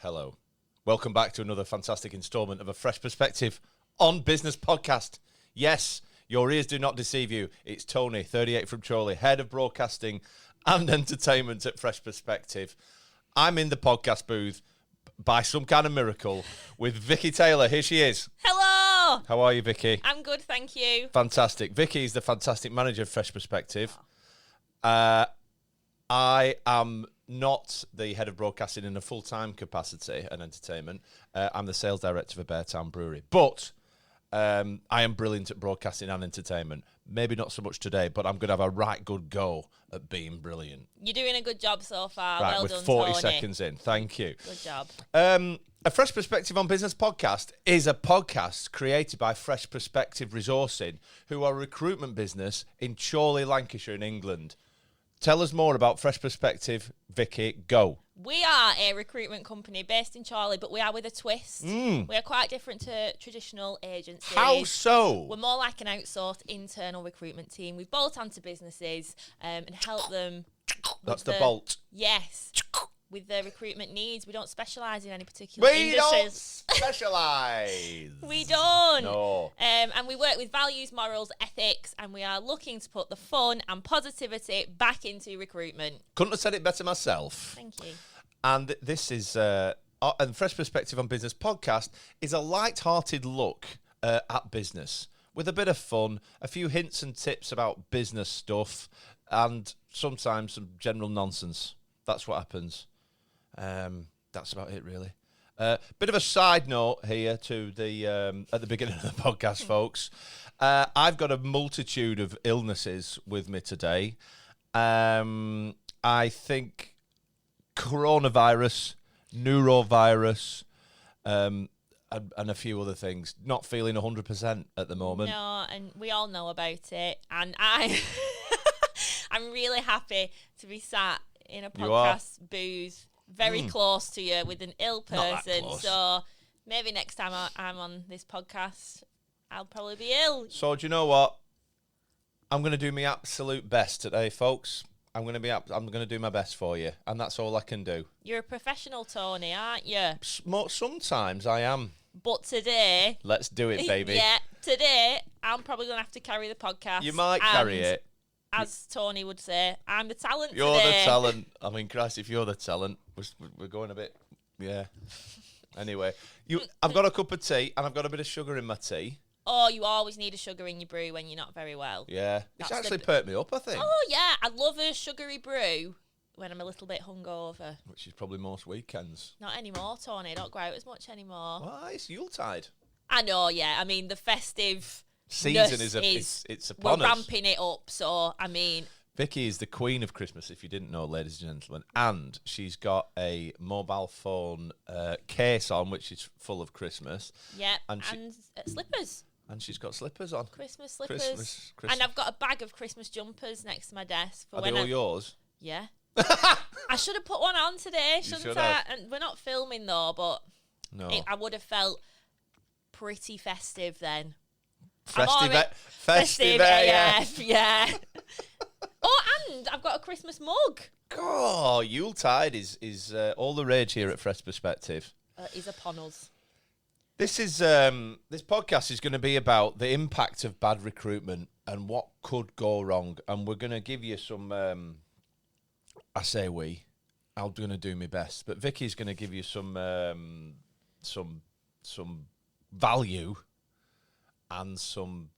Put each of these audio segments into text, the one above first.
Hello. Welcome back to another fantastic instalment of A Fresh Perspective on Business Podcast. Yes, your ears do not deceive you. It's Tony, 38 from Chorley, Head of Broadcasting and Entertainment at Fresh Perspective. I'm in the podcast booth by some kind of miracle with Vicky Taylor. Here she is. Hello. How are you, Vicky? I'm good, thank you. Fantastic. Vicky is the fantastic manager of Fresh Perspective. I am not the head of broadcasting in a full-time capacity and entertainment. I'm the sales director for Beartown Brewery. But I am brilliant at broadcasting and entertainment. Maybe not so much today, but I'm going to have a right good go at being brilliant. You're doing a good job so far. Right, well we're done, 40 Tony. seconds in. Thank you. Good job. A Fresh Perspective on Business podcast is a podcast created by Fresh Perspective Resourcing, who are a recruitment business in Chorley, Lancashire in England. Tell us more about Fresh Perspective, Vicky. Go. We are a recruitment company based in Chorley, but we are with a twist. We are quite different to traditional agencies. How so? We're more like an outsourced internal recruitment team. We bolt onto businesses and help them. That's the bolt. Yes. With their recruitment needs. We don't specialise in any particular We don't industries. specialise. We don't. No. And we work with values, morals, ethics, and we are looking to put the fun and positivity back into recruitment. Couldn't have said it better myself. Thank you. And this is, and Fresh Perspective on Business podcast is a light-hearted look at business with a bit of fun, a few hints and tips about business stuff, and sometimes some general nonsense. That's what happens. That's about it, really. Bit of a side note here to the at the beginning of the podcast, folks. I've got a multitude of illnesses with me today. I think coronavirus, neurovirus, and a few other things. Not feeling 100% at the moment. No, and we all know about it. And I'm really happy to be sat in a podcast booth very close to you with an ill person. So maybe next time I'm on this podcast, I'll probably be ill. So do you know what? I'm going to do my absolute best today, folks. I'm going to do my best for you, and that's all I can do. You're a professional, Tony, aren't you? Sometimes I am. But today... Let's do it, baby. Yeah, today I'm probably going to have to carry the podcast. You might carry it. As Tony would say, I'm the talent You're today. the talent. I mean, Christ, if you're the talent, we're going a bit... Yeah. Anyway, I've got a cup of tea, and I've got a bit of sugar in my tea. Oh, you always need a sugar in your brew when you're not very well. Yeah. It's actually perked me up, I think. Oh, yeah. I love a sugary brew when I'm a little bit hungover. Which is probably most weekends. Not anymore, Tony. I don't go out as much anymore. Why? It's Yuletide. I know, yeah. I mean, the festive season it's upon us. We're ramping it up, so, I mean... Vicky is the queen of Christmas, if you didn't know, ladies and gentlemen. And she's got a mobile phone case on, which is full of Christmas. Yeah, and slippers. And she's got slippers on. Christmas slippers. And I've got a bag of Christmas jumpers next to my desk. Are they all yours? Yeah. I should have put one on today, shouldn't I? And we're not filming, though, but I would have felt pretty festive then. Festive AF, yeah. Oh, and I've got a Christmas mug. Oh, Yuletide is all the rage here at Fresh Perspective. Is upon us. This podcast is going to be about the impact of bad recruitment and what could go wrong, and we're going to give you some. I'm going to do my best, but Vicky's going to give you some value and some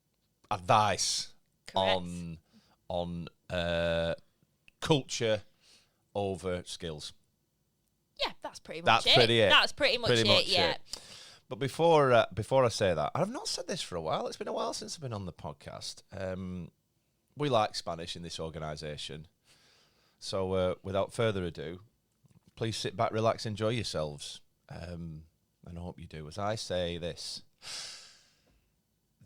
advice. Correct. on culture over skills. Yeah, that's pretty much it. That's pretty much it, yeah. But before I say that, I've not said this for a while. It's been a while since I've been on the podcast. We like Spanish in this organisation. So without further ado, please sit back, relax, enjoy yourselves. And I hope you do. As I say this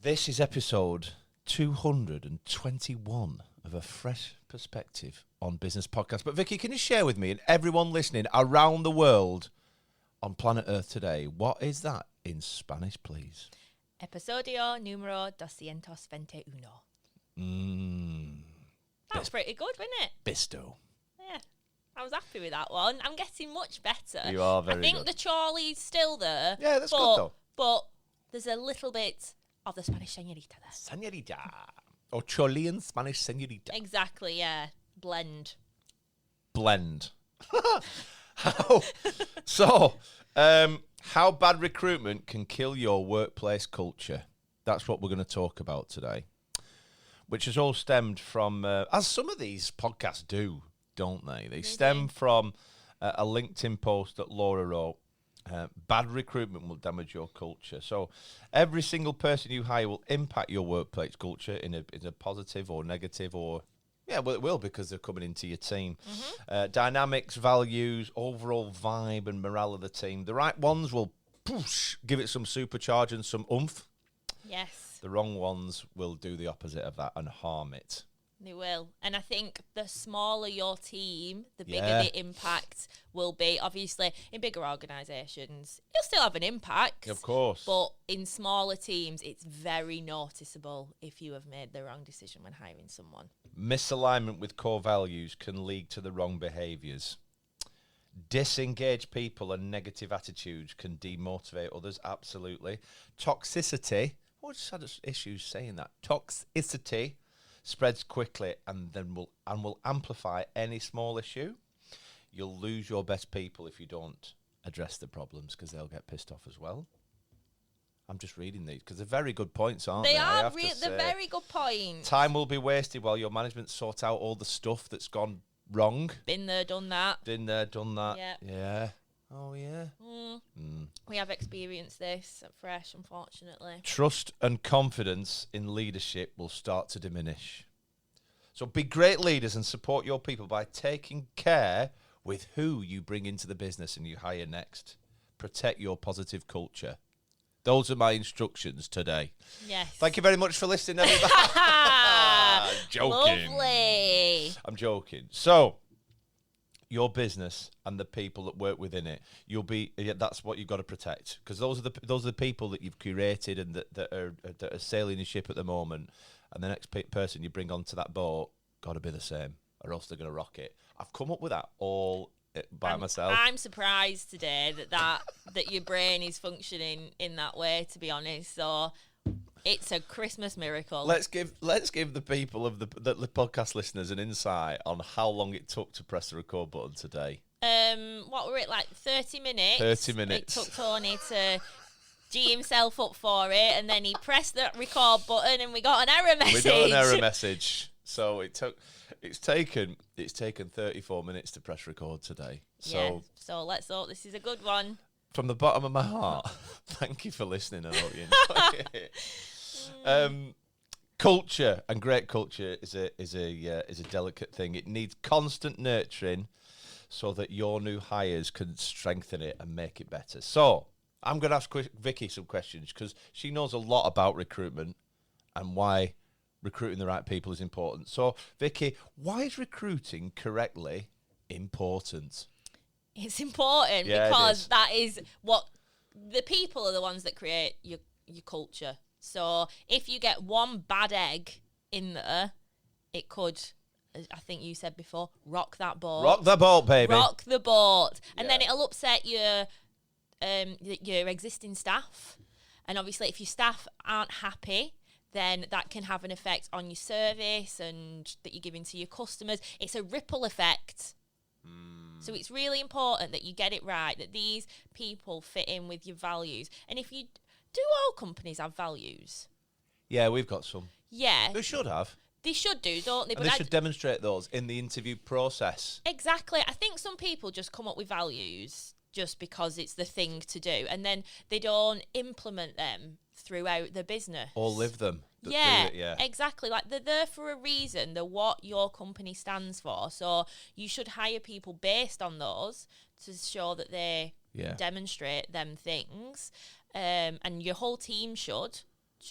is episode 221 of A Fresh Perspective on Business podcast. But Vicky, can you share with me and everyone listening around the world on planet Earth today, what is that in Spanish, please? Episodio número 221. Mmm. That's pretty good, wasn't it? Bisto. Yeah. I was happy with that one. I'm getting much better. You are very good. I think the Charlie's still there. Yeah, that's good though. But there's a little bit of the Spanish señorita there. Señorita. Or Chilean Spanish señorita. Exactly, yeah. Blend. How bad recruitment can kill your workplace culture? That's what we're going to talk about today. Which has all stemmed from, as some of these podcasts do, don't they? They stem from a LinkedIn post that Laura wrote. Bad recruitment will damage your culture. So every single person you hire will impact your workplace culture in a positive or negative or... Yeah, well, it will because they're coming into your team. Dynamics, values, overall vibe and morale of the team. The right ones will give it some supercharge and some oomph. Yes. The wrong ones will do the opposite of that and harm it. They will. And I think the smaller your team, the bigger the impact will be. Obviously, in bigger organisations, you'll still have an impact. Of course. But in smaller teams, it's very noticeable if you have made the wrong decision when hiring someone. Misalignment with core values can lead to the wrong behaviours. Disengaged people and negative attitudes can demotivate others, absolutely. Toxicity, I just had issues saying that. Toxicity spreads quickly and will amplify any small issue. You'll lose your best people if you don't address the problems because they'll get pissed off as well. I'm just reading these because they're very good points, aren't they? They're very good points. Time will be wasted while your management sort out all the stuff that's gone wrong. Been there, done that. Yep. Yeah. Oh, yeah. We have experienced this at Fresh, unfortunately. Trust and confidence in leadership will start to diminish. So be great leaders and support your people by taking care with who you bring into the business and you hire next. Protect your positive culture. Those are my instructions today. Yes. Thank you very much for listening, everybody. I'm joking. Lovely. I'm joking. So, your business and the people that work within it, that's what you've got to protect, because those are the people that you've curated and that are sailing the ship at the moment, and the next person you bring onto that boat got to be the same, or else they're going to rock it. I've come up with that all by myself. I'm surprised today that your brain is functioning in that way, to be honest. So it's a Christmas miracle. Let's give the people of the podcast listeners an insight on how long it took to press the record button today. What were it, like 30 minutes? 30 minutes. It took Tony to G himself up for it, and then he pressed the record button, and we got an error message. So it's taken 34 minutes to press record today. So let's hope this is a good one. From the bottom of my heart, thank you for listening. I hope you enjoy it. Culture, and great culture is a delicate thing. It needs constant nurturing so that your new hires can strengthen it and make it better. So I'm going to ask Vicky some questions because she knows a lot about recruitment and why recruiting the right people is important. So, Vicky, why is recruiting correctly important? It's important because that is what the people are, the ones that create your culture. So if you get one bad egg in there, it could, I think you said before, rock that boat. Rock the boat, baby. Rock the boat. And then it'll upset your existing staff. And obviously if your staff aren't happy, then that can have an effect on your service and that you're giving to your customers. It's a ripple effect. So it's really important that you get it right, that these people fit in with your values. And if you do, all companies have values? Yeah, we've got some. Yeah. They should have. They should do, don't they? And they should demonstrate those in the interview process. Exactly. I think some people just come up with values just because it's the thing to do, and then they don't implement them throughout the business. Or live them. Yeah, exactly. Like, they're there for a reason. They're what your company stands for. So you should hire people based on those to show that they demonstrate them things. And your whole team should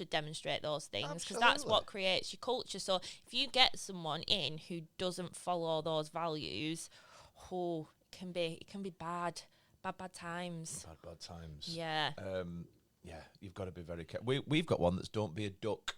demonstrate those things, because that's what creates your culture. So if you get someone in who doesn't follow those values, it can be bad times. Bad times. Yeah. Yeah, you've got to be very careful. We've got one that's don't be a duck.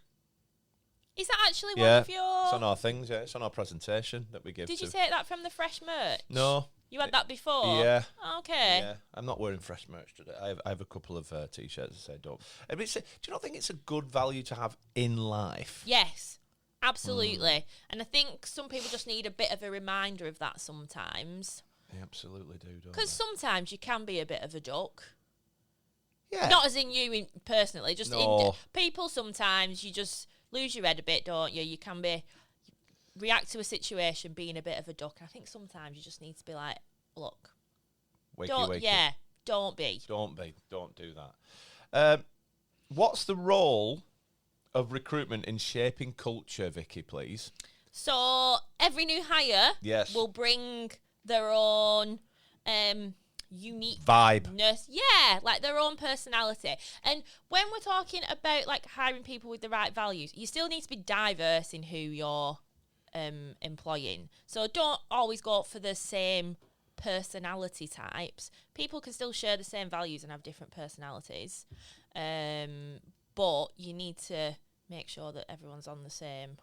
Is that actually one of your... It's on our things, yeah. It's on our presentation that we give Did you take that from the fresh merch? No. You had that before? Yeah. Oh, okay. Yeah. I'm not wearing fresh merch today. I have a couple of T-shirts that say don't. I mean, do you not think it's a good value to have in life? Yes, absolutely. And I think some people just need a bit of a reminder of that sometimes. They absolutely do, don't they? Because sometimes you can be a bit of a duck. Yeah. Not as in you personally, just No. people sometimes you just lose your head a bit, don't you? You can react to a situation being a bit of a duck. I think sometimes you just need to be like, look, Wakey. Yeah, don't be. Don't do that. What's the role of recruitment in shaping culture, Vicky, please? So every new hire will bring their own unique vibe. Yeah, like their own personality. And when we're talking about like hiring people with the right values, you still need to be diverse in who you're employing. So don't always go for the same personality types. People can still share the same values and have different personalities. But you need to make sure that everyone's on the same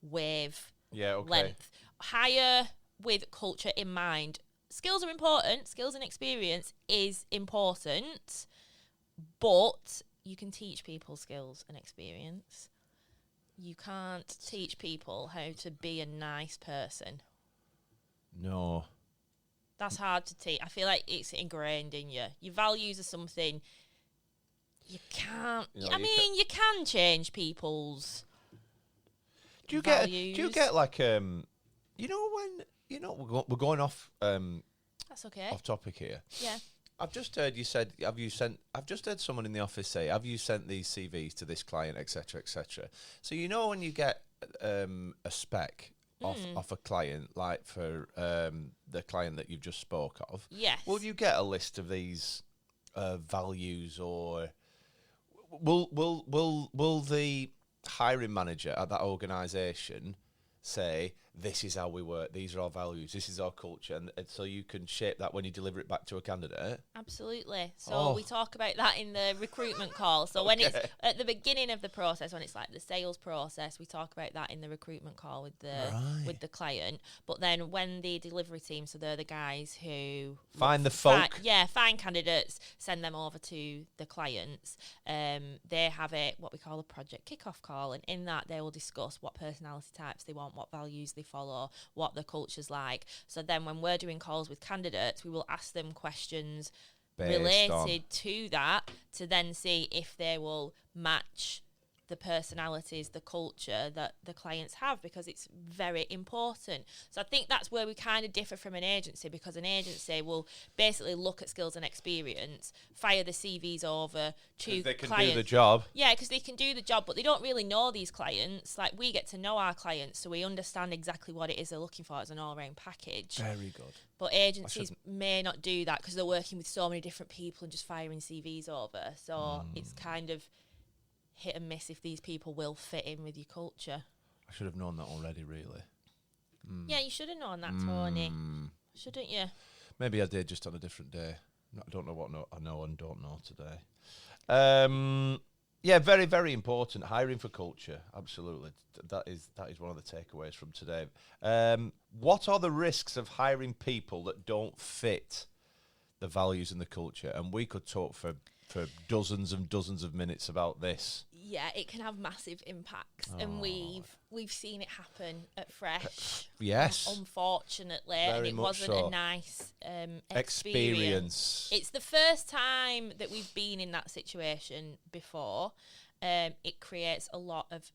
wave length. Hire with culture in mind. Skills are important. Skills and experience is important. But you can teach people skills and experience. You can't teach people how to be a nice person. No. That's hard to teach. I feel like it's ingrained in you. Your values are something you can't... you can change people's values. Do you get like... we're going off... That's okay. Off topic here. Yeah. I've just heard I've just heard someone in the office say, have you sent these CVs to this client, etc., etc. So when you get a spec off a client, like for the client that you've just spoke of, yes, will you get a list of these values, or will the hiring manager at that organisation say, this is how we work, these are our values, this is our culture, and so you can shape that when you deliver it back to a candidate? Absolutely. So we talk about that in the recruitment call. So when it's at the beginning of the process, when it's like the sales process, we talk about that in the recruitment call with the client. But then when the delivery team, so they're the guys who find the folk, find candidates, send them over to the clients. They have what we call a project kickoff call, and in that they will discuss what personality types they want, what values they follow, what the culture's like. So then when we're doing calls with candidates, we will ask them questions related to that to then see if they will match the personalities, the culture that the clients have, because it's very important. So I think that's where we kind of differ from an agency, because an agency will basically look at skills and experience, fire the CVs over to clients. They can do the job. Yeah, because they can do the job, but they don't really know these clients. Like, we get to know our clients, so we understand exactly what it is they're looking for as an all-round package. Very good. But agencies may not do that because they're working with so many different people and just firing CVs over. So it's kind of hit and miss if these people will fit in with your culture. I should have known that already, really. Yeah, you should have known that, Tony. Shouldn't you? Maybe I did, just on a different day. I don't know what I know and don't know today. Yeah, very, very important. Hiring for culture, absolutely. That is one of the takeaways from today. What are the risks of hiring people that don't fit the values and the culture? And we could talk for dozens and dozens of minutes about this. Yeah, it can have massive impacts, and we've seen it happen at Fresh. Yes, unfortunately, very and it wasn't a nice experience. It's the first time that we've been in that situation before. It creates a lot of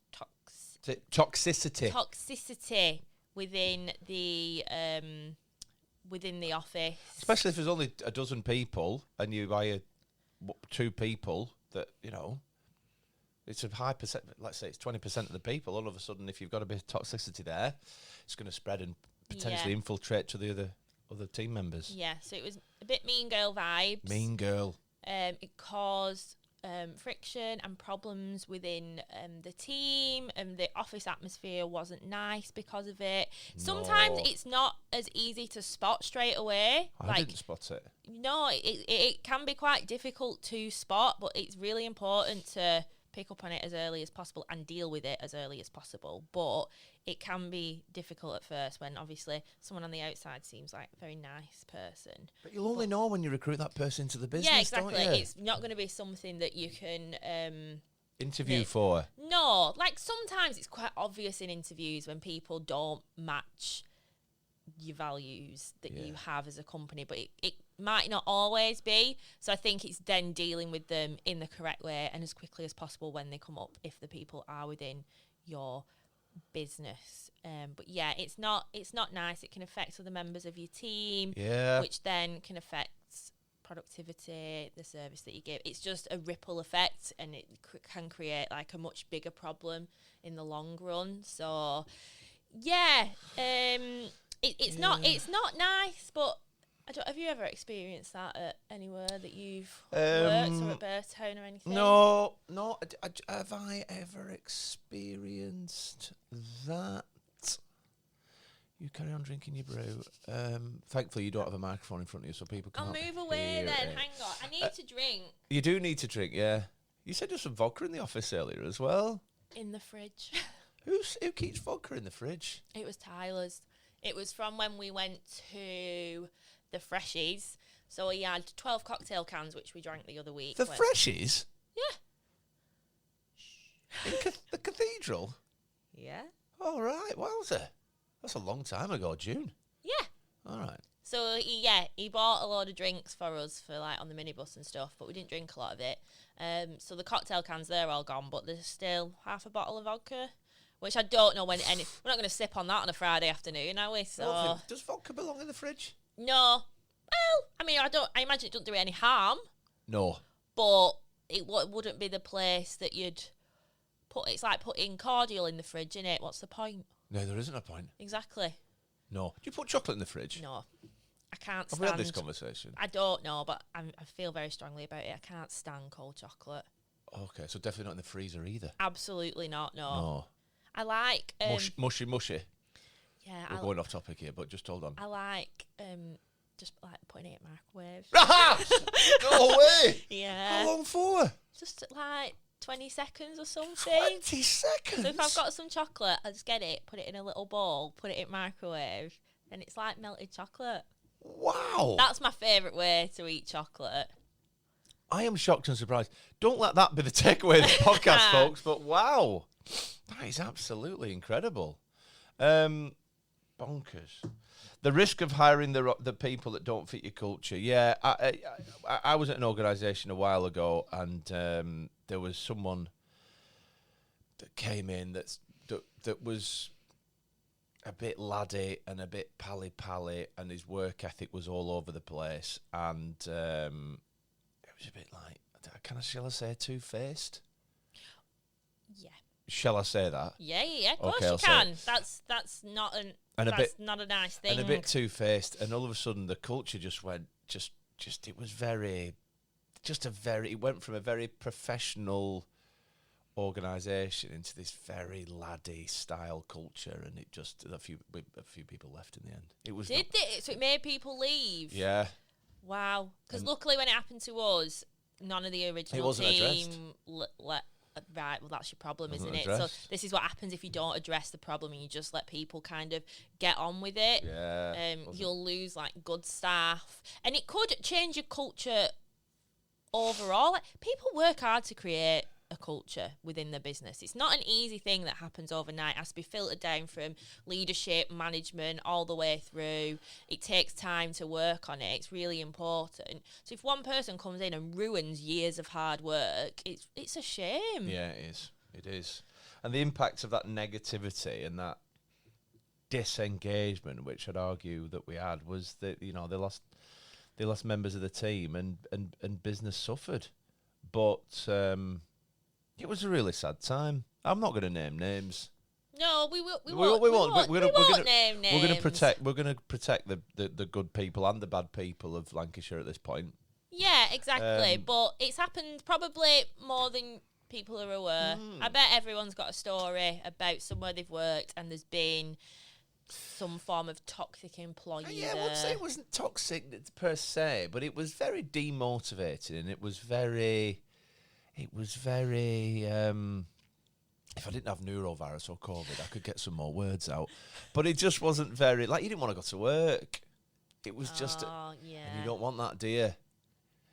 toxicity within the office, especially if there's only a dozen people and you hire 2 people. That it's a high percent. Let's say it's 20% of the people. All of a sudden, if you've got a bit of toxicity there, it's going to spread and potentially infiltrate to the other team members. Yeah, so it was a bit mean girl vibes. Mean girl. It caused friction and problems within the team, and the office atmosphere wasn't nice because of it. No. Sometimes it's not as easy to spot straight away. I didn't spot it. No, it can be quite difficult to spot, but it's really important to pick up on it as early as possible and deal with it as early as possible. But it can be difficult at first when obviously someone on the outside seems like a very nice person. But you'll only know when you recruit that person into the business, yeah, exactly. don't you? It's not going to be something that you can interview for. No, like sometimes it's quite obvious in interviews when people don't match your values that you have as a company, but it might not always be. So I think it's then dealing with them in the correct way and as quickly as possible when they come up, if the people are within your business. But yeah, it's not nice. It can affect other members of your team, which then can affect productivity, the service that you give. It's just a ripple effect, and it can create like a much bigger problem in the long run. So yeah, it's not nice, but have you ever experienced that at anywhere that you've worked, or at Burtown or anything? No. Have I ever experienced that? You carry on drinking your brew. Thankfully, you don't have a microphone in front of you, so people can't. I'll move away then. Hang on. I need to drink. You do need to drink, yeah. You said there's some vodka in the office earlier as well. In the fridge. Who keeps vodka in the fridge? It was Tyler's. It was from when we went to the Freshies. So he had 12 cocktail cans, which we drank the other week. The Freshies? Yeah. In the cathedral? Yeah. All right. Wowzer. That's a long time ago, June. Yeah. All right. So he bought a load of drinks for us for like on the minibus and stuff, but we didn't drink a lot of it. So the cocktail cans, they're all gone, but there's still half a bottle of vodka, which I don't know when. We're not going to sip on that on a Friday afternoon, are we? So does vodka belong in the fridge? No. Well, I mean, I imagine it doesn't do it any harm. No. But it wouldn't be the place that you'd put. It's like putting cordial in the fridge, innit? What's the point? No, there isn't a point. Exactly. No. Do you put chocolate in the fridge? No. I can't stand... Have we had this conversation? I don't know, but I feel very strongly about it. I can't stand cold chocolate. Okay, so definitely not in the freezer either. Absolutely not, no. No. I like... mushy. Yeah. We're going off topic here, but just hold on. I like... just like putting it in microwave. No way! Yeah. How long for? Just like 20 seconds or something. 20 seconds? So if I've got some chocolate, I just get it, put it in a little bowl, put it in microwave, and it's like melted chocolate. Wow. That's my favourite way to eat chocolate. I am shocked and surprised. Don't let that be the takeaway of the podcast, folks, but wow. That is absolutely incredible. Bonkers. The risk of hiring the people that don't fit your culture. Yeah, I was at an organisation a while ago, and there was someone that came in that was a bit laddie and a bit pally, and his work ethic was all over the place, and it was a bit like, shall I say two-faced? Yeah. Shall I say that? Yeah, of course you can. That's not not a nice thing. And a bit two-faced, and all of a sudden the culture just went, it was very, it went from a very professional organisation into this very laddie style culture, and it just, a few people left in the end. It was... Did it? So it made people leave? Yeah. Wow. Because luckily when it happened to us, none of the original team right, well, that's your problem, isn't it? So this is what happens if you don't address the problem and you just let people kind of get on with it. Yeah. You'll lose, like, good staff. And it could change your culture overall. Like, people work hard to create a culture within the business. It's not an easy thing that happens overnight. It has to be filtered down from leadership, management, all the way through. It takes time to work on it. It's really important. So if one person comes in and ruins years of hard work, it's a shame. Yeah, it is. And the impact of that negativity and that disengagement, which I'd argue that we had, was that, they lost members of the team, and business suffered. But it was a really sad time. I'm not going to name names. No, we won't. We won't name names. We're going to protect the good people and the bad people of Lancashire at this point. Yeah, exactly. But it's happened probably more than people are aware. I bet everyone's got a story about somewhere they've worked and there's been some form of toxic employee. Yeah, I would say it wasn't toxic per se, but it was very demotivating, and it was very it was very. If I didn't have neurovirus or COVID, I could get some more words out. But it just wasn't very, like, you didn't want to go to work. It was just, and you don't want that, do you?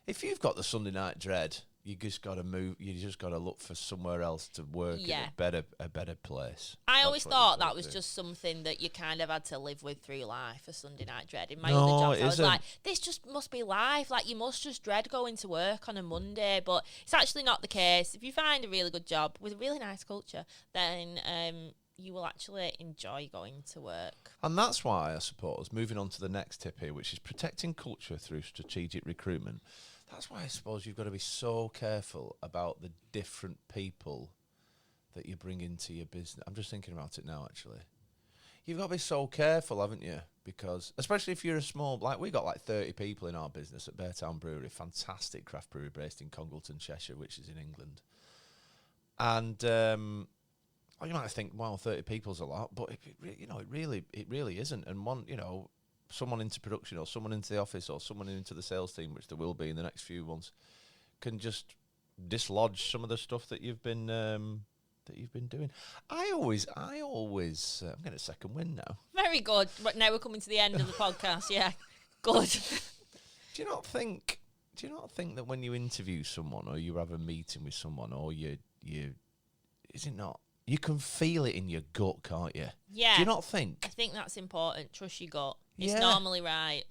If you've got the Sunday night dread, you just got to move. You just got to look for somewhere else to work in a better place. I always thought that was just something that you kind of had to live with through life, a Sunday night dread. In my other jobs, I was like, this just must be life. Like, you must just dread going to work on a Monday. But it's actually not the case. If you find a really good job with a really nice culture, then you will actually enjoy going to work. And that's why, I suppose, moving on to the next tip here, which is protecting culture through strategic recruitment. That's why I suppose you've got to be so careful about the different people that you bring into your business. I'm just thinking about it now, actually. You've got to be so careful, haven't you? Because, especially if you're a small, like, we got like 30 people in our business at Beartown Brewery, fantastic craft brewery based in Congleton, Cheshire, which is in England. And you might think, well, 30 people's a lot, but it really isn't. And one, someone into production or someone into the office or someone into the sales team, which there will be in the next few months, can just dislodge some of the stuff that you've been doing. I always I'm getting a second win now. Very good. But now we're coming to the end of the podcast. Yeah, good. Do you not think that when you interview someone or you have a meeting with someone or you is it not? You can feel it in your gut, can't you? Yeah. Do you not think? I think that's important. Trust your gut. It's normally right.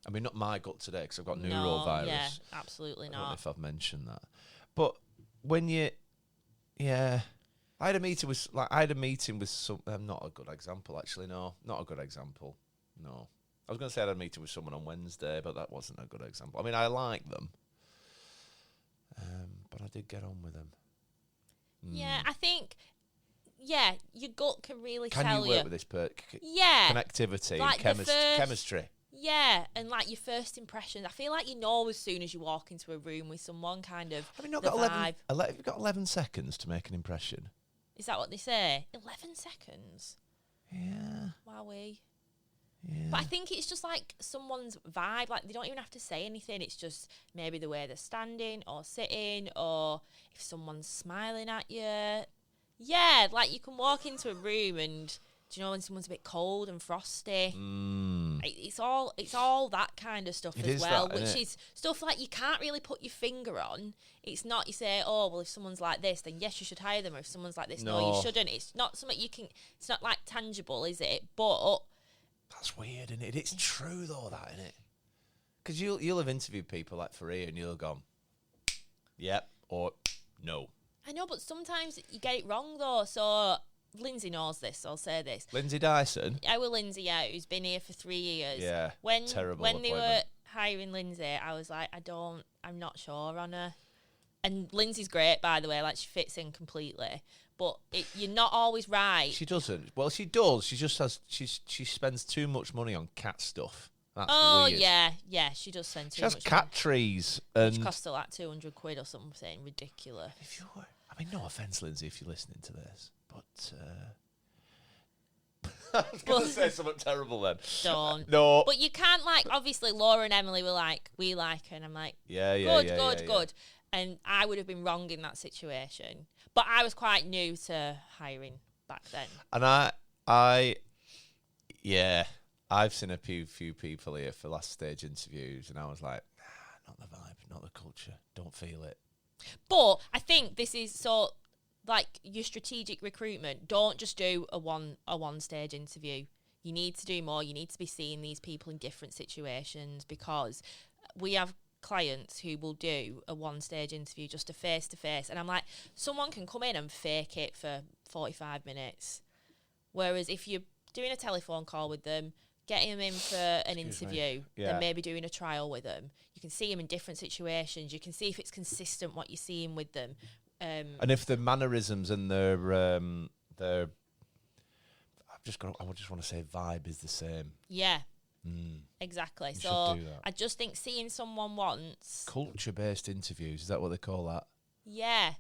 I mean, not my gut today because I've got neurovirus. Yeah, absolutely not. I don't know if I've mentioned that. But when I had a meeting with some. Not a good example, actually. No, not a good example. No, I was going to say I had a meeting with someone on Wednesday, but that wasn't a good example. I mean, I like them, but I did get on with them. Yeah, I think. Yeah, your gut can really tell you. Can you work with this connectivity like and chemistry? Yeah, and like your first impressions. I feel like you know as soon as you walk into a room with someone, kind of. Have you not got 11? You've got 11 seconds to make an impression. Is that what they say? 11 seconds. Yeah. Wowee. Yeah. But I think it's just like someone's vibe. Like, they don't even have to say anything. It's just maybe the way they're standing or sitting, or if someone's smiling at you. Yeah, like you can walk into a room and, do you know when someone's a bit cold and frosty? It's all that kind of stuff as well, which is stuff like you can't really put your finger on. It's not you say, oh, well, if someone's like this, then yes, you should hire them. Or if someone's like this, no, you shouldn't. It's not something you can, it's not like tangible, is it? But that's weird, isn't it? It's true, though, that, isn't it? Because you'll have interviewed people like Faria and you'll have gone, yep, or no. I know, but sometimes you get it wrong, though. So Lindsay knows this, so I'll say this. Lindsay Dyson? Our Lindsay, who's been here for 3 years. Yeah, terrible When they were hiring Lindsay, I was like, I'm not sure on her. And Lindsay's great, by the way, like she fits in completely. But you're not always right. She doesn't. Well, she does. She just has, she spends too much money on cat stuff. That's weird. Yeah, she does spend too much. She has cat money. Trees. Which cost her like 200 quid or something ridiculous. I mean, no offence, Lindsay, if you're listening to this, but I was going to say something terrible then. Don't. No. But you can't, like, obviously, Laura and Emily were like, we like her, and I'm like, good. And I would have been wrong in that situation. But I was quite new to hiring back then. And I've seen a few people here for last stage interviews, and I was like, not the vibe, not the culture, don't feel it. But I think this is so, like, your strategic recruitment. Don't just do a one stage interview. You need to do more. You need to be seeing these people in different situations, because we have clients who will do a one stage interview, just a face to face, and I'm like, someone can come in and fake it for 45 minutes, whereas if you're doing a telephone call with them, getting them in for an interview, then maybe doing a trial with them, you can see them in different situations. You can see if it's consistent what you're seeing with them, and if the mannerisms and their I just want to say vibe is the same. Yeah. Exactly. So I just think seeing someone once. Culture-based interviews, is that what they call that? Yeah.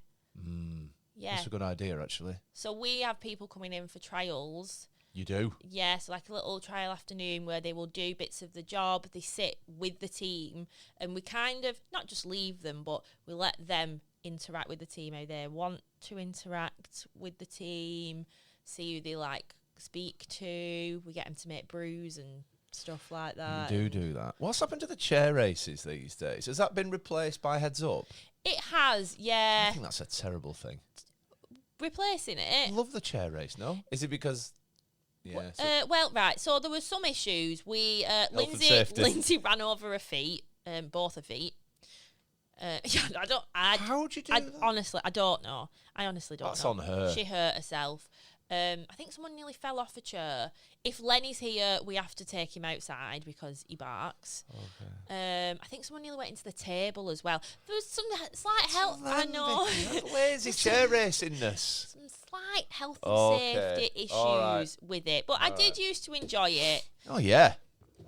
Yeah. That's a good idea, actually. So we have people coming in for trials. You do? Yeah, so like a little trial afternoon where they will do bits of the job, they sit with the team, and we kind of, not just leave them, but we let them interact with the team, how they want to interact with the team, see who they like speak to. We get them to make brews and stuff like that. You do that. What's happened to the chair races these days? Has that been replaced by Heads Up? It has, yeah. I think that's a terrible thing. Replacing it. I love the chair race, no? Is it because... Yeah. Well, right. So there was some issues. Lindsay ran over her feet, both her feet. How would you do that? Honestly, I don't know. I honestly don't know. That's on her. She hurt herself. I think someone nearly fell off a chair. If Lenny's here, we have to take him outside because he barks. Okay. I think someone nearly went into the table as well. There was some slight health. I know. Lazy chair racingness. Some slight health and safety issues with it, but I did used to enjoy it. Oh yeah.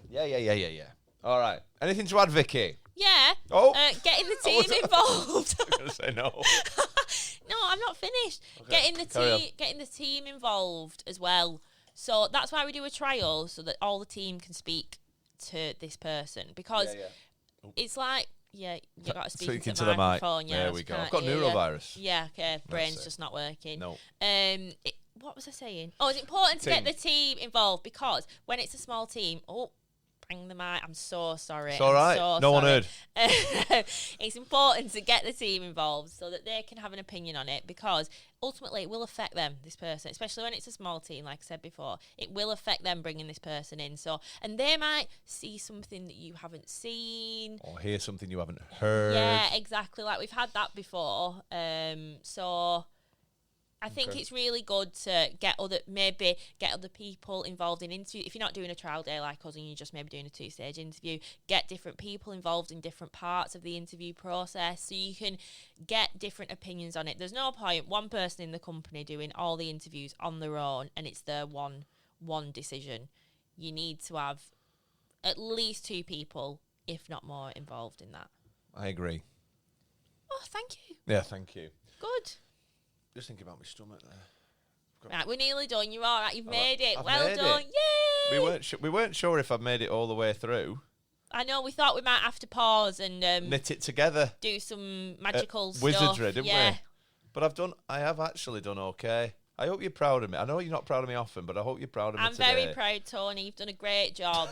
Yeah. All right. Anything to add, Vicky? Yeah. Oh. Getting the team involved. I was going to say no. No, I'm not finished. Okay, Getting the team involved as well. So that's why we do a trial, so that all the team can speak to this person. Because it's like, you got to speak into the microphone. Yeah, there we go. I've got neurovirus. Yeah, okay. Brain's just not working. No. What was I saying? Oh, it's important to get the team involved because when it's a small team, bang the mic. I'm so sorry. It's all right. No one heard. It's important to get the team involved so that they can have an opinion on it because ultimately it will affect them, this person, especially when it's a small team, like I said before. It will affect them bringing this person in. And they might see something that you haven't seen. Or hear something you haven't heard. Yeah, exactly. Like we've had that before. So... I think it's really good to get other people involved in interview. If you're not doing a trial day like us and you're just maybe doing a 2-stage interview, get different people involved in different parts of the interview process so you can get different opinions on it. There's no point one person in the company doing all the interviews on their own and it's their one decision. You need to have at least 2 people, if not more, involved in that. I agree. Oh, thank you. Yeah, thank you. Good. Just thinking about my stomach there. Right, we're nearly done. You're all right. You've made it. I've well made done. It. Yay! We weren't sure if I'd made it all the way through. I know. We thought we might have to pause and knit it together. Do some magical stuff. Wizardry, didn't we? But I have actually done okay. I hope you're proud of me. I know you're not proud of me often, but I hope you're proud of me today. I'm very proud, Tony. You've done a great job.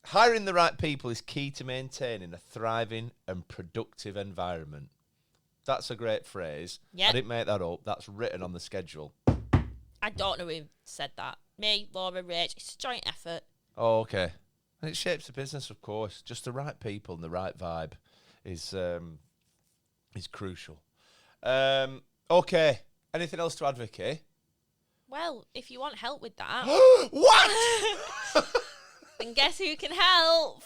Hiring the right people is key to maintaining a thriving and productive environment. That's a great phrase. Yep. I didn't make that up. That's written on the schedule. I don't know who said that. Me, Laura, Rach. It's a joint effort. Oh, okay. And it shapes the business, of course. Just the right people and the right vibe is crucial. Okay. Anything else to add, Vicky? Well, if you want help with that... What? Then guess who can help?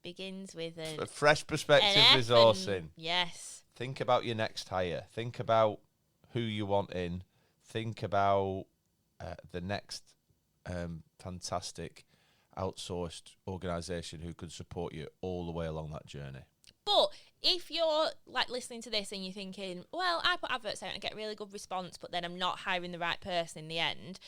Begins with a fresh perspective resourcing. Yes. Think about your next hire. Think about who you want in. Think about the next fantastic outsourced organisation who could support you all the way along that journey. But if you're like listening to this and you're thinking, well, I put adverts out and get really good response, but then I'm not hiring the right person in the end,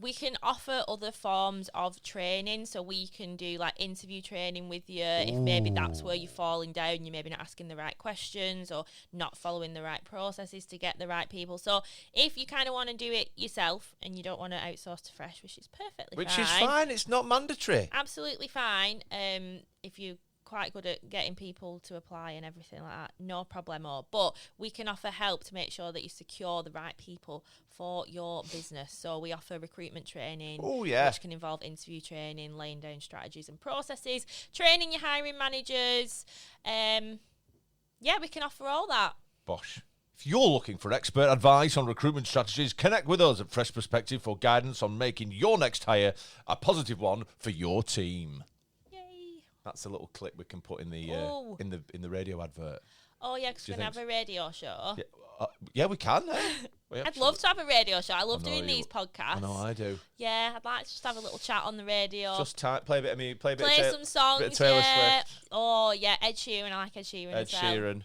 we can offer other forms of training. So we can do like interview training with you. If maybe that's where you're falling down, you're maybe not asking the right questions or not following the right processes to get the right people. So if you kind of want to do it yourself and you don't want to outsource to Fresh, which is perfectly fine. Which is fine. It's not mandatory. Absolutely fine. If you quite good at getting people to apply and everything like that, no problemo. But we can offer help to make sure that you secure the right people for your business. So we offer recruitment training, which can involve interview training, laying down strategies and processes, training your hiring managers. We can offer all that. Bosh. If you're looking for expert advice on recruitment strategies, connect with us at Fresh Perspective for guidance on making your next hire a positive one for your team. That's a little clip we can put in the in the radio advert. Oh yeah, because we're gonna have a radio show. Yeah, we can. I'd love to have a radio show. I love doing these podcasts. I know I do. Yeah, I'd like to just have a little chat on the radio. Just play a bit of me, play some songs. Bit of Taylor Swift. Oh yeah, Ed Sheeran. I like Ed Sheeran. Ed Sheeran.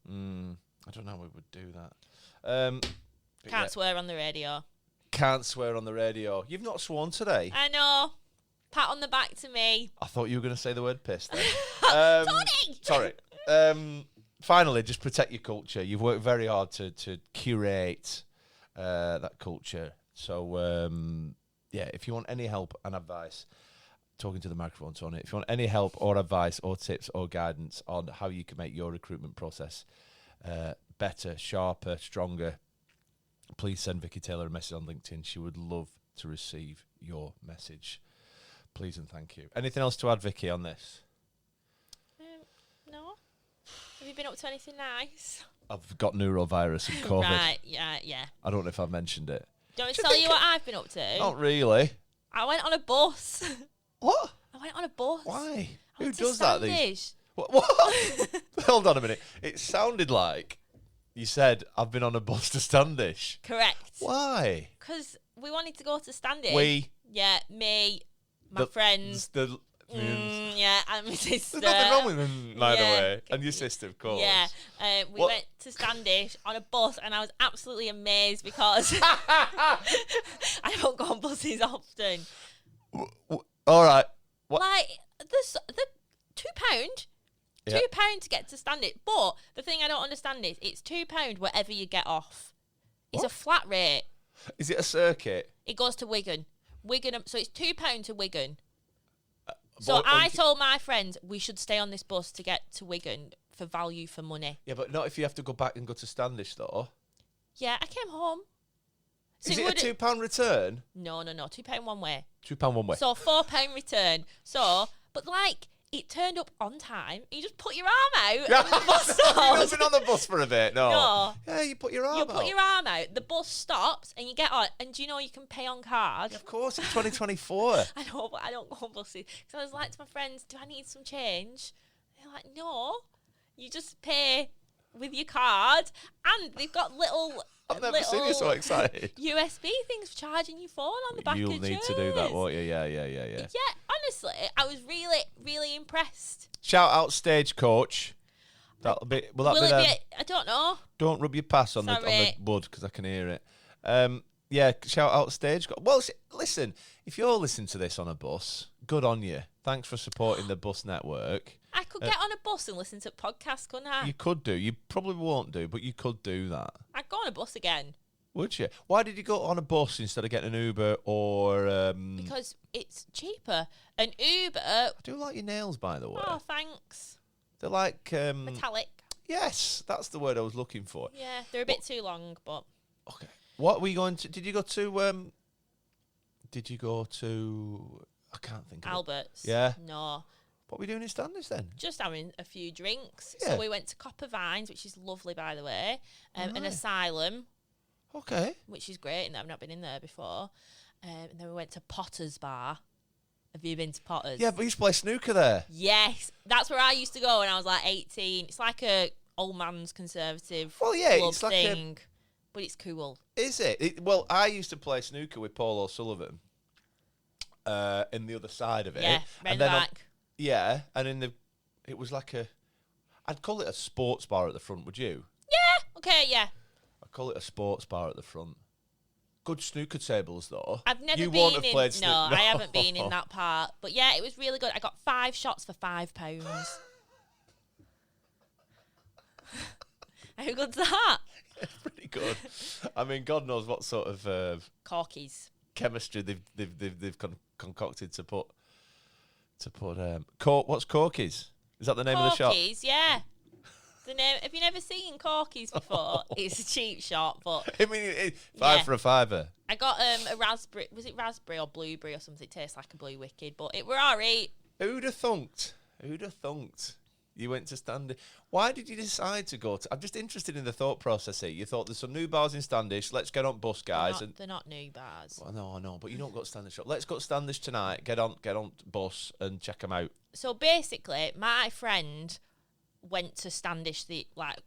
I don't know how we would do that. Can't swear on the radio. Can't swear on the radio. You've not sworn today. I know. Pat on the back to me. I thought you were going to say the word piss then. Tony! Sorry. Finally, just protect your culture. You've worked very hard to curate that culture. So, if you want any help and advice, talking to the microphone, Tony, if you want any help or advice or tips or guidance on how you can make your recruitment process better, sharper, stronger, please send Vicky Taylor a message on LinkedIn. She would love to receive your message. Please and thank you. Anything else to add, Vicky, on this? No. Have you been up to anything nice? I've got neurovirus and COVID. Right, yeah. I don't know if I've mentioned it. Do you want me to tell you what I've been up to? Not really. I went on a bus. What? I went on a bus. Why? I Who went to does that? Standish. What? Hold on a minute. It sounded like you said, I've been on a bus to Standish. Correct. Why? Because we wanted to go to Standish. We? Yeah, me, my friends. Yeah, and my sister. There's nothing wrong with them, by the way. And your sister, of course. Yeah. We went to Standish on a bus, and I was absolutely amazed because I don't go on buses often. All right. What? Like, the £2. Yeah. £2 to get to Standish. But the thing I don't understand is it's £2 wherever you get off. It's a flat rate. Is it a circuit? It goes to Wigan. So it's £2 to Wigan. So I told my friends we should stay on this bus to get to Wigan for value for money. Yeah, but not if you have to go back and go to Standish, though. Yeah, I came home. So Is it a £2 return? No. £2 one way. £2 one way. So £4 return. So, but like, it turned up on time. You just put your arm out. And the bus stops. You've been on the bus for a bit, no? No. Yeah, you put your arm out. You put your arm out. The bus stops, and you get on. And do you know you can pay on card? Yeah, of course, it's 2024. I know, but I don't go on buses. So I was like to my friends, "Do I need some change?" They're like, "No, you just pay with your card." And they've got little. I've never seen you so excited. USB things for charging your phone on the back of You'll need to do that, won't you? Yeah. Yeah, honestly, I was really, really impressed. Shout out Stagecoach. That'll be. Will that Will be it them? be? I don't know. Don't rub your pass on the wood because I can hear it. Yeah, shout out Stagecoach. Well, listen, if you're listening to this on a bus, good on you. Thanks for supporting the bus network. I could get on a bus and listen to podcasts, couldn't I? You could do. You probably won't do, but you could do that. I'd go on a bus again. Would you? Why did you go on a bus instead of getting an Uber or... Because it's cheaper. An Uber... I do like your nails, by the way. Oh, thanks. They're like... metallic. Yes, that's the word I was looking for. Yeah, they're a bit too long, but... Okay. What were you going to... Did you go to... I can't think of Albert's? it. Yeah. No. What were we doing in Standish then? Just having a few drinks. Yeah. So we went to Copper Vines, which is lovely, by the way. An asylum, Okay. which is great, and I've not been in there before. And then we went to Potter's Bar. Have you been to Potter's? Yeah, but we used to play snooker there. Yes. That's where I used to go when I was like 18. It's like a old man's conservative Well, yeah, club it's like thing. But it's cool. Is it? Well, I used to play snooker with Paul O'Sullivan in the other side of it. Yeah, round the back. And it was like I'd call it a sports bar at the front, would you? Yeah, okay, yeah. I'd call it a sports bar at the front. Good snooker tables, though. I've never you been won't have in... played No, I haven't been in that part. But yeah, it was really good. I got 5 shots for £5. How good's that? It's pretty good. I mean, God knows what sort of Corkies. chemistry they've concocted to put what's Corkies? Is that the name of the shop? Corkies, yeah. The name. Have you never seen Corkies before? It's a cheap shop, but I mean, five for a fiver. I got a raspberry. Was it raspberry or blueberry or something? It tastes like a Blue Wicked, but it were alright. Who'd have thunked? You went to Standish. Why did you decide to go to... I'm just interested in the thought process here. You thought there's some new bars in Standish. Let's get on bus, guys. They're not new bars. Well, no, I know, but you don't go to Standish shop. Let's go to Standish tonight. Get on bus and check them out. So basically, my friend went to Standish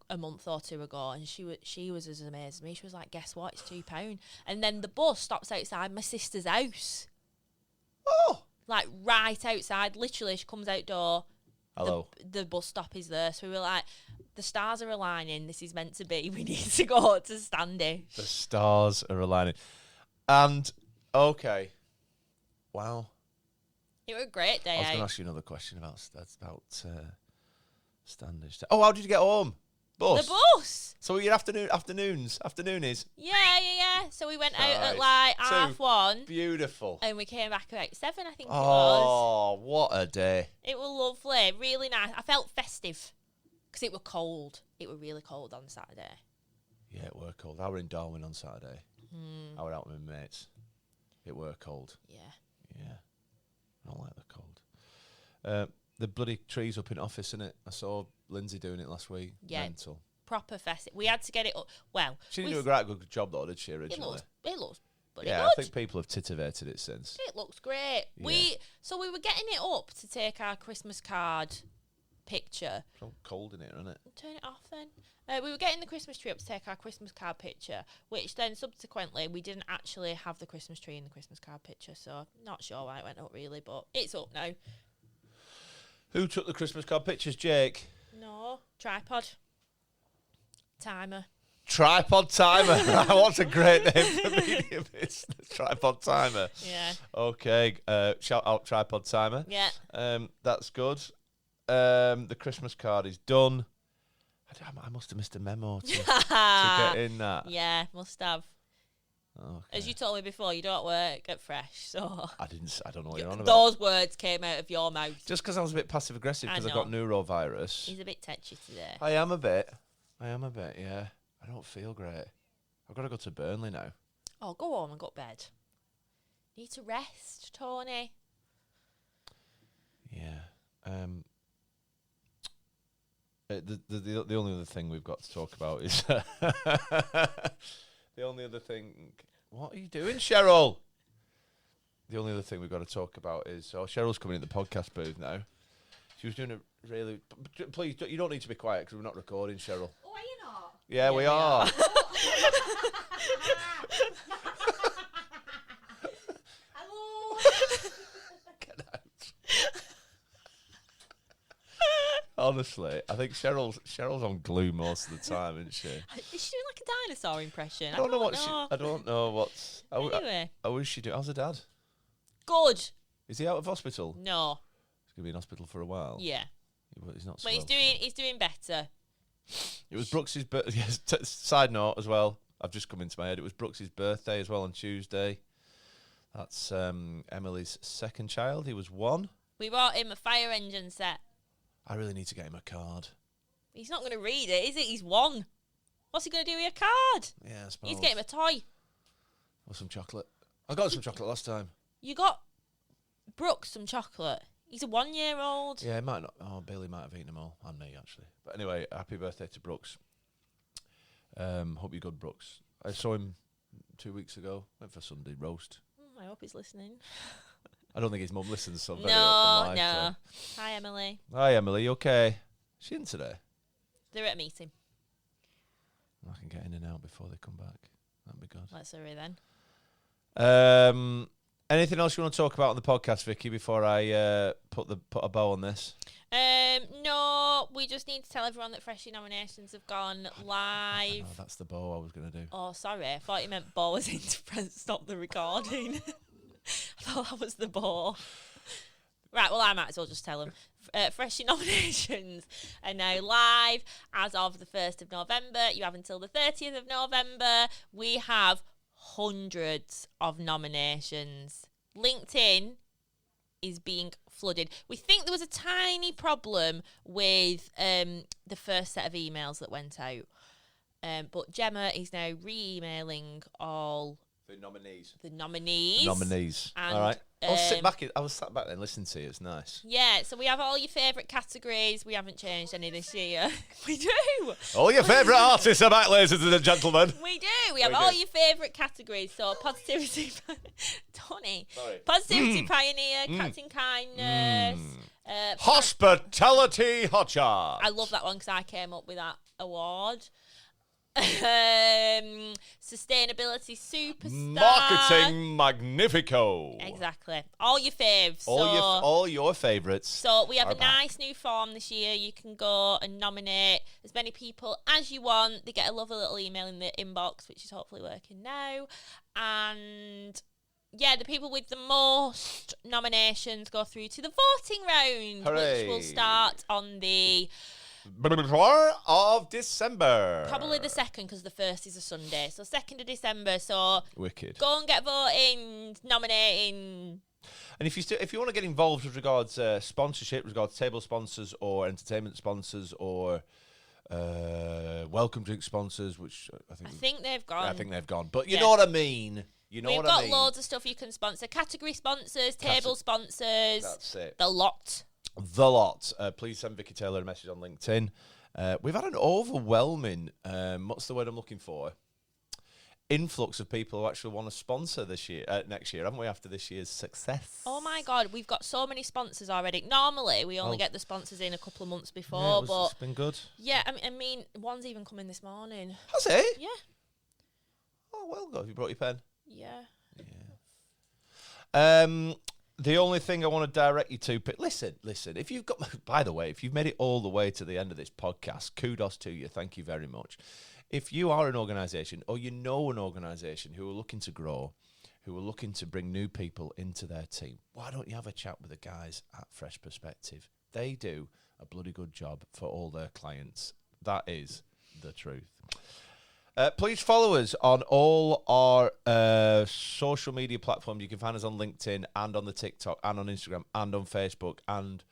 a month or two ago, and she was as amazed as me. She was like, "Guess what? It's £2." And then the bus stops outside my sister's house. Oh, like right outside. Literally, she comes outdoor. Hello. The bus stop is there, so we were like, the stars are aligning. This is meant to be. We need to go to Standish. The stars are aligning. And, okay. Wow. It was a great day. I was going to ask you another question about standards. Oh, how did you get home? Bus. The bus. So your afternoon is. Yeah. So we went out at like 1:30. Beautiful. And we came back about 7, I think it was. Oh, what a day. It was lovely. Really nice. I felt festive because it was cold. It was really cold on Saturday. Yeah, it were cold. I were in Darwin on Saturday. I were out with my mates. It were cold. Yeah. I don't like the cold. The bloody trees up in office, innit? I saw Lindsay doing it last week. Yeah. Mental. Proper festive. We had to get it up. Well, She didn't do a great good job, though, did she, originally? It looks bloody yeah, good. I think people have titivated it since. It looks great. Yeah. We were getting it up to take our Christmas card picture. It's all cold in here, isn't it? Turn it off then. We were getting the Christmas tree up to take our Christmas card picture, which then subsequently we didn't actually have the Christmas tree in the Christmas card picture, so not sure why it went up really, but it's up now. Who took the Christmas card pictures, Jake? No, tripod. Timer. Tripod Timer. What's a great name for media business? Tripod Timer. Yeah. Okay. Shout out Tripod Timer. Yeah. That's good. The Christmas card is done. I must have missed a memo to get in that. Yeah, must have. Okay. As you told me before, you don't work at Fresh, so I don't know what you're on about. those words came out of your mouth. Just because I was a bit passive aggressive because I got neurovirus. He's a bit touchy today. I am a bit, yeah. I don't feel great. I've got to go to Burnley now. Oh, go home and go to bed. Need to rest, Tony. Yeah. The only other thing we've got to talk about is the only other thing. What are you doing, Cheryl? The only other thing we've got to talk about is Cheryl's coming in the podcast booth now. She was doing a really. Please, you don't need to be quiet because we're not recording, Cheryl. Oh, are you not? Yeah, we are. Hello. Get out. Honestly, I think Cheryl's on glue most of the time, isn't she? Is she doing like a dinosaur impression? I don't know what's. Anyway. I wish she do. How's her dad? Good. Is he out of hospital? No. He's gonna be in hospital for a while. Yeah. He's not. But he's doing better. It was Brooks's birthday. Yes, side note as well. I've just come into my head. It was Brooks's birthday as well on Tuesday. That's Emily's second child. He was 1. We bought him a fire engine set. I really need to get him a card. He's not going to read it, is it? He's 1. What's he going to do with a card? Yeah, I suppose. He's getting him a toy. Or some chocolate. I got some chocolate last time. You got Brooks some chocolate. He's a 1-year-old. Yeah, he might not. Oh, Billy might have eaten them all. And me, actually. But anyway, happy birthday to Brooks. Hope you're good, Brooks. I saw him 2 weeks ago. Went for Sunday roast. I hope he's listening. I don't think his mum listens, so very No. Hi, Emily. Hi, Emily. You okay? Is she in today? They're at a meeting. I can get in and out before they come back. That'd be good. Let's hurry then. Anything else you want to talk about on the podcast, Vicky, before I put a bow on this? No, we just need to tell everyone that Freshie nominations have gone live. Oh, that's the bow I was going to do. Oh, sorry. I thought you meant bow was in to stop the recording. I thought that was the bow. Right, well, I might as well just tell them. Freshie nominations are now live as of the 1st of November. You have until the 30th of November. We have hundreds of nominations. LinkedIn is being flooded. We think there was a tiny problem with the first set of emails that went out. But Gemma is now re-emailing all the nominees. And, all right. I'll sit back. I was sat back there and listening to you. It's nice. Yeah, so we have all your favourite categories. We haven't changed any this year. We do. All your favourite artists are back, ladies and gentlemen. We do. We have all your favourite categories. So positivity, Tony. Sorry. Positivity pioneer, Captain Kindness. Hospitality hotshot. I love that one because I came up with that award. Sustainability superstar, marketing magnifico. Exactly, all your faves. All your favourites. So we have a nice new form this year. You can go and nominate as many people as you want. They get a lovely little email in the inbox, which is hopefully working now. And the people with the most nominations go through to the voting round, Hooray. which will start on the of December. Probably the 2nd, because the 1st is a Sunday. So 2nd of December. So wicked. Go and get voting, nominating. And if you want to get involved with regards sponsorship, regards table sponsors or entertainment sponsors or welcome drink sponsors, which I think they've gone. Yeah, I think they've gone. But you know what I mean. We've got loads of stuff you can sponsor. Category sponsors, table sponsors. That's it. The lot. The lot. Please send Vicky Taylor a message on LinkedIn. We've had an overwhelming, what's the word I'm looking for? Influx of people who actually want to sponsor next year, haven't we, after this year's success? Oh my God, we've got so many sponsors already. Normally, we only get the sponsors in a couple of months before, but it's been good. Yeah, I mean, one's even coming this morning. Has it? Yeah. Oh, well done. Have you brought your pen? Yeah. The only thing I want to direct you to, listen, if you've got, by the way, if you've made it all the way to the end of this podcast, kudos to you. Thank you very much. If you are an organisation or you know an organisation who are looking to grow, who are looking to bring new people into their team, why don't you have a chat with the guys at Fresh Perspective? They do a bloody good job for all their clients. That is the truth. Please follow us on all our social media platforms. You can find us on LinkedIn and on the TikTok and on Instagram and on Facebook and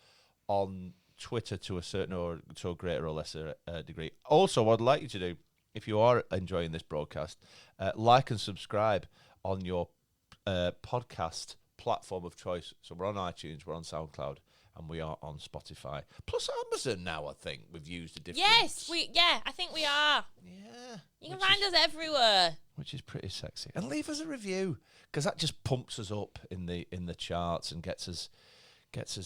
on Twitter to a certain or to a greater or lesser degree. Also, what I'd like you to do, if you are enjoying this broadcast, like and subscribe on your podcast platform of choice. So we're on iTunes, we're on SoundCloud, and we are on Spotify. Plus Amazon now, I think. We've used a different... Yes, I think we are. Yeah. You can find us everywhere. Which is pretty sexy. And leave us a review, because that just pumps us up in the charts and gets us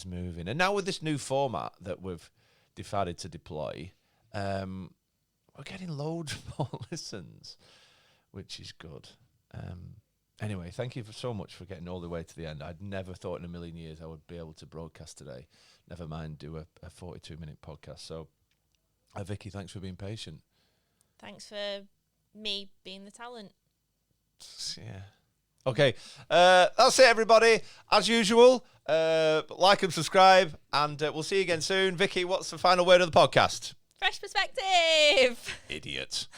moving. And now with this new format that we've decided to deploy, we're getting loads more listens, which is good. Anyway, thank you so much for getting all the way to the end. I'd never thought in a million years I would be able to broadcast today, never mind do a 42-minute podcast. So, Vicky, thanks for being patient. Thanks for me being the talent. Yeah. Okay, that's it, everybody. As usual, like and subscribe, and we'll see you again soon. Vicky, what's the final word of the podcast? Fresh Perspective. Idiot.